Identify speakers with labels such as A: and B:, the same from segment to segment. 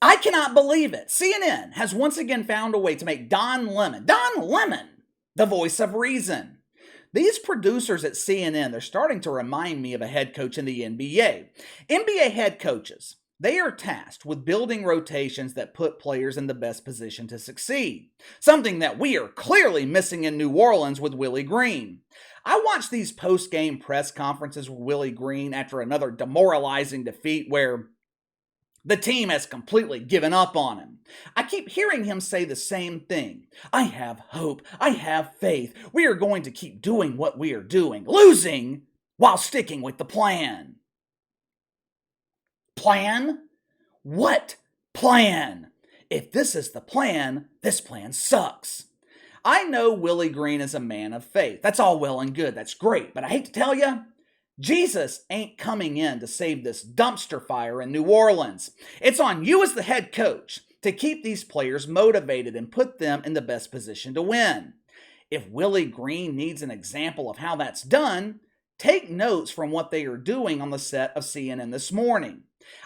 A: I cannot believe it. CNN has once again found a way to make Don Lemon, the voice of reason. These producers at CNN, they're starting to remind me of a head coach in the NBA. NBA head coaches, they are tasked with building rotations that put players in the best position to succeed. Something that we are clearly missing in New Orleans with Willie Green. I watched these post-game press conferences with Willie Green after another demoralizing defeat where the team has completely given up on him. I keep hearing him say the same thing. I have hope. I have faith. We are going to keep doing what we are doing, losing while sticking with the plan. Plan? What plan? If this is the plan, this plan sucks. I know Willie Green is a man of faith. That's all well and good. That's great. But I hate to tell you, Jesus ain't coming in to save this dumpster fire in New Orleans. It's on you as the head coach to keep these players motivated and put them in the best position to win. If Willie Green needs an example of how that's done, take notes from what they are doing on the set of CNN this morning.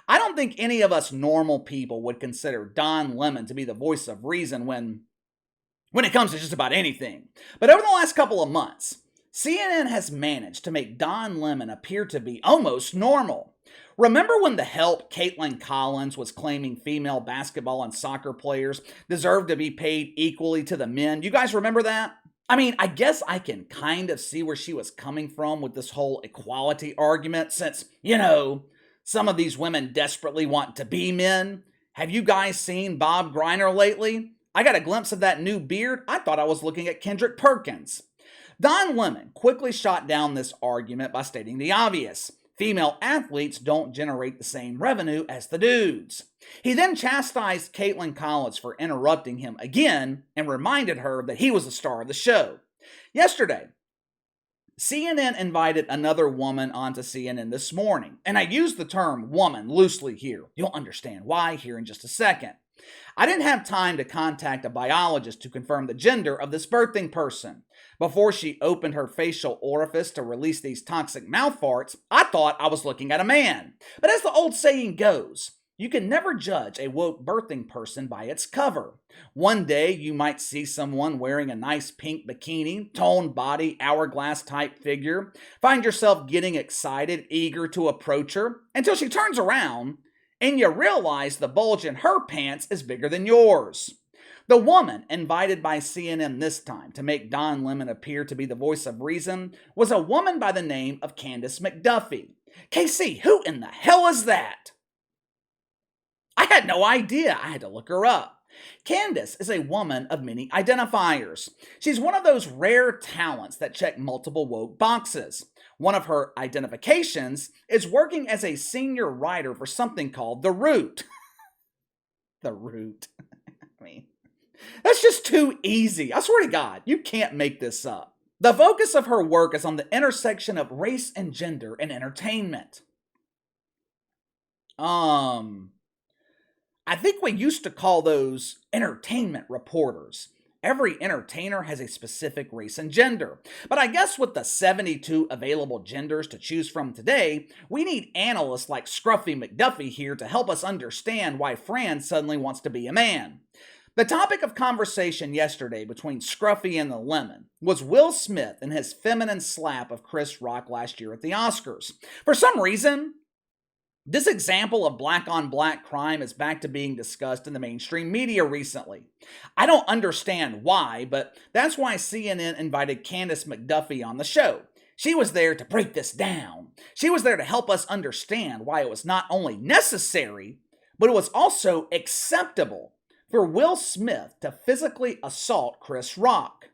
A: I don't think any of us normal people would consider Don Lemon to be the voice of reason when it comes to just about anything. But over the last couple of months, CNN has managed to make Don Lemon appear to be almost normal. Remember when the help Caitlin Collins was claiming female basketball and soccer players deserve to be paid equally to the men? You guys remember that? I mean, I guess I can kind of see where she was coming from with this whole equality argument since, some of these women desperately want to be men. Have you guys seen Bob Griner lately? I got a glimpse of that new beard. I thought I was looking at Kendrick Perkins. Don Lemon quickly shot down this argument by stating the obvious. Female athletes don't generate the same revenue as the dudes. He then chastised Caitlin Collins for interrupting him again and reminded her that he was the star of the show. Yesterday, CNN invited another woman onto CNN this morning, and I use the term woman loosely here. You'll understand why here in just a second. I didn't have time to contact a biologist to confirm the gender of this birthing person. Before she opened her facial orifice to release these toxic mouth farts, I thought I was looking at a man. But as the old saying goes, you can never judge a woke birthing person by its cover. One day you might see someone wearing a nice pink bikini, toned body, hourglass type figure, find yourself getting excited, eager to approach her, until she turns around and you realize the bulge in her pants is bigger than yours. The woman invited by CNN this time to make Don Lemon appear to be the voice of reason was a woman by the name of Candace McDuffie. KC, who in the hell is that? I had no idea. I had to look her up. Candace is a woman of many identifiers. She's one of those rare talents that check multiple woke boxes. One of her identifications is working as a senior writer for something called The Root. The Root. I mean, that's just too easy. I swear to God, you can't make this up. The focus of her work is on the intersection of race and gender in entertainment. I think we used to call those entertainment reporters. Every entertainer has a specific race and gender. But I guess with the 72 available genders to choose from today, we need analysts like Scruffy McDuffie here to help us understand why Fran suddenly wants to be a man. The topic of conversation yesterday between Scruffy and the Lemon was Will Smith and his feminine slap of Chris Rock last year at the Oscars. For some reason, this example of black-on-black crime is back to being discussed in the mainstream media recently. I don't understand why, but that's why CNN invited Candace McDuffie on the show. She was there to break this down. She was there to help us understand why it was not only necessary, but it was also acceptable for Will Smith to physically assault Chris Rock.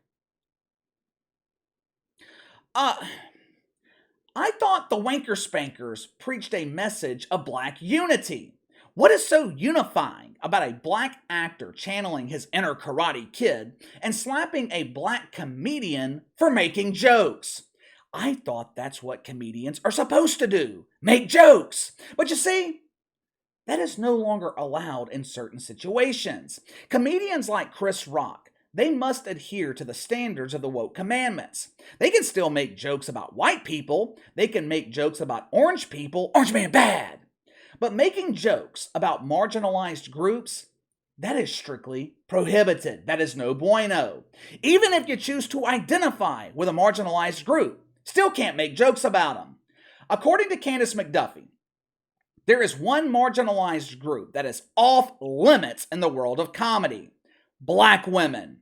A: I thought the Wanker Spankers preached a message of black unity. What is so unifying about a black actor channeling his inner Karate Kid and slapping a black comedian for making jokes? I thought that's what comedians are supposed to do, make jokes. But you see, that is no longer allowed in certain situations. Comedians like Chris Rock, they must adhere to the standards of the woke commandments. They can still make jokes about white people. They can make jokes about orange people. Orange man bad. But making jokes about marginalized groups, that is strictly prohibited. That is no bueno. Even if you choose to identify with a marginalized group, still can't make jokes about them. According to Candace McDuffie, there is one marginalized group that is off limits in the world of comedy: black women.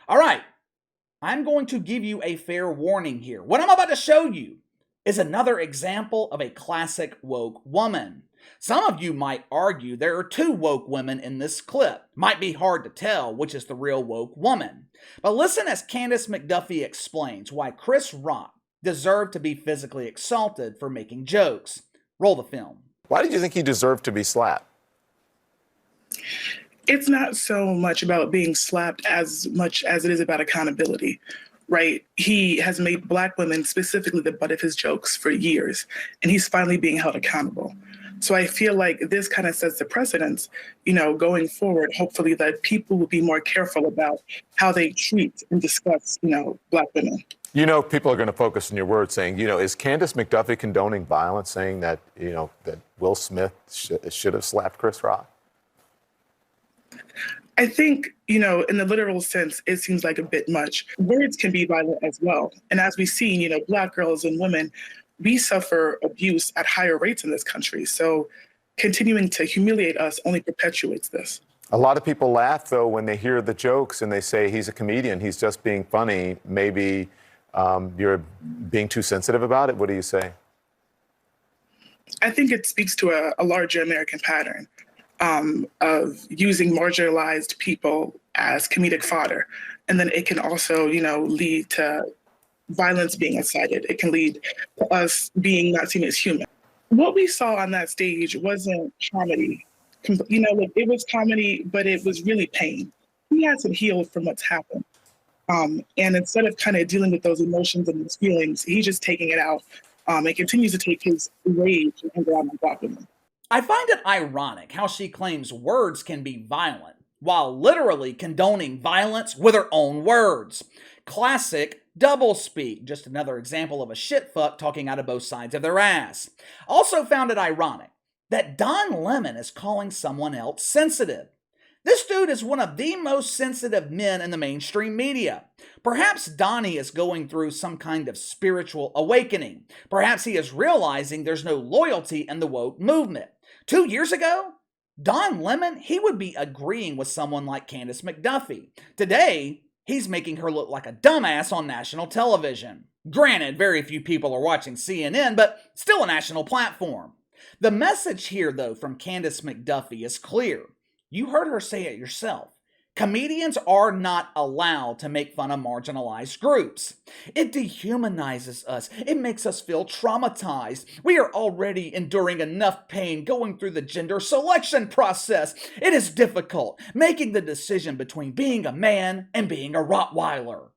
A: All right, I'm going to give you a fair warning here. What I'm about to show you is another example of a classic woke woman. Some of you might argue there are two woke women in this clip. Might be hard to tell which is the real woke woman. But listen as Candace McDuffie explains why Chris Rock deserved to be physically assaulted for making jokes. Roll the film.
B: Why did you think he deserved to be slapped?
C: It's not so much about being slapped as much as it is about accountability, right? He has made Black women specifically the butt of his jokes for years, and he's finally being held accountable. So I feel like this kind of sets the precedence, going forward, hopefully that people will be more careful about how they treat and discuss, Black women.
B: People are going to focus on your words saying, is Candace McDuffie condoning violence, saying that, that Will Smith should have slapped Chris Rock?
C: I think, in the literal sense, it seems like a bit much. Words can be violent as well. And as we've seen, Black girls and women, we suffer abuse at higher rates in this country. So continuing to humiliate us only perpetuates this.
B: A lot of people laugh, though, when they hear the jokes and they say he's a comedian, he's just being funny. Maybe you're being too sensitive about it. What do you say?
C: I think it speaks to a larger American pattern of using marginalized people as comedic fodder. And then it can also, lead to violence being incited. It can lead to us being not seen as human. What we saw on that stage wasn't comedy. It was comedy, but it was really pain. He hasn't healed from what's happened. And instead of kind of dealing with those emotions and those feelings, he's just taking it out and continues to take his rage and anger on Black women.
A: I find it ironic how she claims words can be violent, while literally condoning violence with her own words. Classic doublespeak, just another example of a shitfuck talking out of both sides of their ass. Also found it ironic that Don Lemon is calling someone else sensitive. This dude is one of the most sensitive men in the mainstream media. Perhaps Donnie is going through some kind of spiritual awakening. Perhaps he is realizing there's no loyalty in the woke movement. 2 years ago, Don Lemon, he would be agreeing with someone like Candace McDuffie. Today, he's making her look like a dumbass on national television. Granted, very few people are watching CNN, but still a national platform. The message here, though, from Candace McDuffie is clear. You heard her say it yourself. Comedians are not allowed to make fun of marginalized groups. It dehumanizes us. It makes us feel traumatized. We are already enduring enough pain going through the gender selection process. It is difficult making the decision between being a man and being a Rottweiler.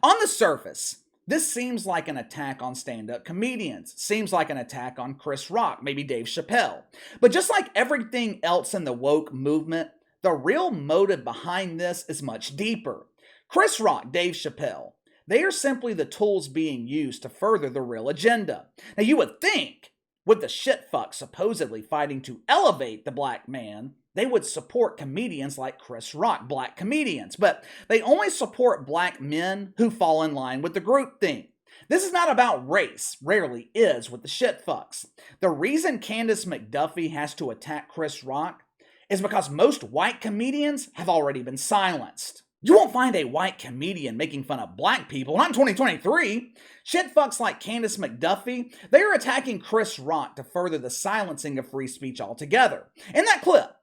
A: On the surface, this seems like an attack on stand-up comedians. Seems like an attack on Chris Rock, maybe Dave Chappelle. But just like everything else in the woke movement, the real motive behind this is much deeper. Chris Rock, Dave Chappelle, they are simply the tools being used to further the real agenda. Now you would think, with the shitfuck supposedly fighting to elevate the black man, they would support comedians like Chris Rock, black comedians, but they only support black men who fall in line with the groupthink. This is not about race, rarely is with the shitfucks. The reason Candace McDuffie has to attack Chris Rock is because most white comedians have already been silenced. You won't find a white comedian making fun of black people, not in 2023. Shitfucks like Candace McDuffie, they are attacking Chris Rock to further the silencing of free speech altogether. In that clip,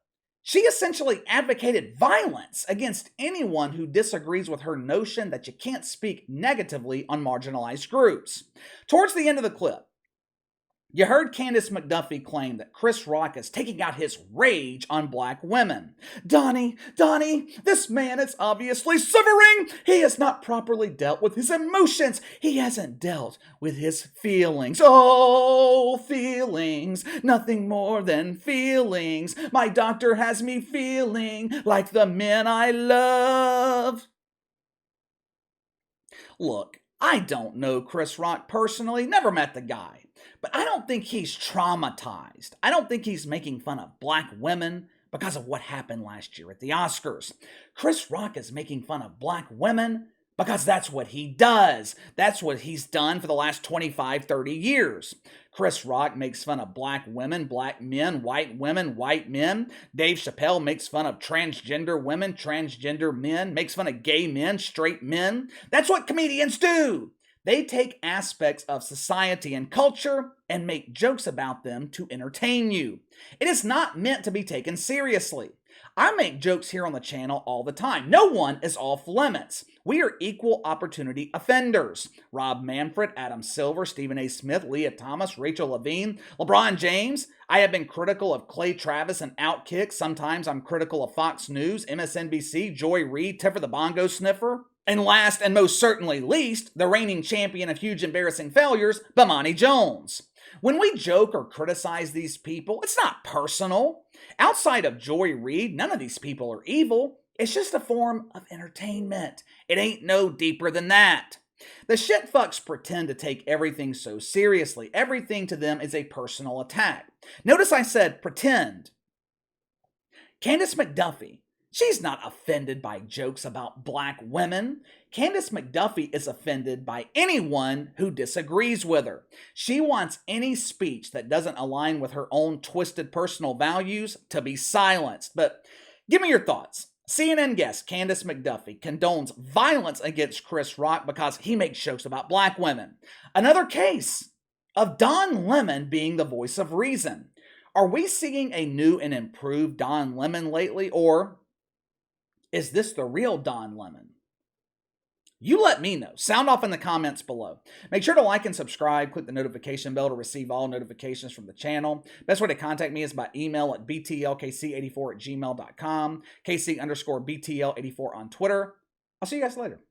A: she essentially advocated violence against anyone who disagrees with her notion that you can't speak negatively on marginalized groups. Towards the end of the clip, you heard Candace McDuffie claim that Chris Rock is taking out his rage on black women. Donnie, this man is obviously suffering. He has not properly dealt with his emotions. He hasn't dealt with his feelings. Oh, feelings, nothing more than feelings. My doctor has me feeling like the men I love. Look, I don't know Chris Rock personally, never met the guy, but I don't think he's traumatized. I don't think he's making fun of black women because of what happened last year at the Oscars. Chris Rock is making fun of black women because that's what he does. That's what he's done for the last 25, 30 years. Chris Rock makes fun of black women, black men, white women, white men. Dave Chappelle makes fun of transgender women, transgender men, makes fun of gay men, straight men. That's what comedians do. They take aspects of society and culture and make jokes about them to entertain you. It is not meant to be taken seriously. I make jokes here on the channel all the time. No one is off limits. We are equal opportunity offenders. Rob Manfred, Adam Silver, Stephen A. Smith, Leah Thomas, Rachel Levine, LeBron James. I have been critical of Clay Travis and Outkick. Sometimes I'm critical of Fox News, MSNBC, Joy Reid, Tiffer the Bongo Sniffer. And last and most certainly least, the reigning champion of huge embarrassing failures, Bomani Jones. When we joke or criticize these people, it's not personal. Outside of Joy Reid, none of these people are evil. It's just a form of entertainment. It ain't no deeper than that. The shitfucks pretend to take everything so seriously. Everything to them is a personal attack. Notice I said pretend. Candace McDuffie, she's not offended by jokes about black women. Candace McDuffie is offended by anyone who disagrees with her. She wants any speech that doesn't align with her own twisted personal values to be silenced. But give me your thoughts. CNN guest Candace McDuffie condones violence against Chris Rock because he makes jokes about black women. Another case of Don Lemon being the voice of reason. Are we seeing a new and improved Don Lemon lately, or is this the real Don Lemon? You let me know. Sound off in the comments below. Make sure to like and subscribe. Click the notification bell to receive all notifications from the channel. Best way to contact me is by email at btlkc84@gmail.com. KC_BTL84 on Twitter. I'll see you guys later.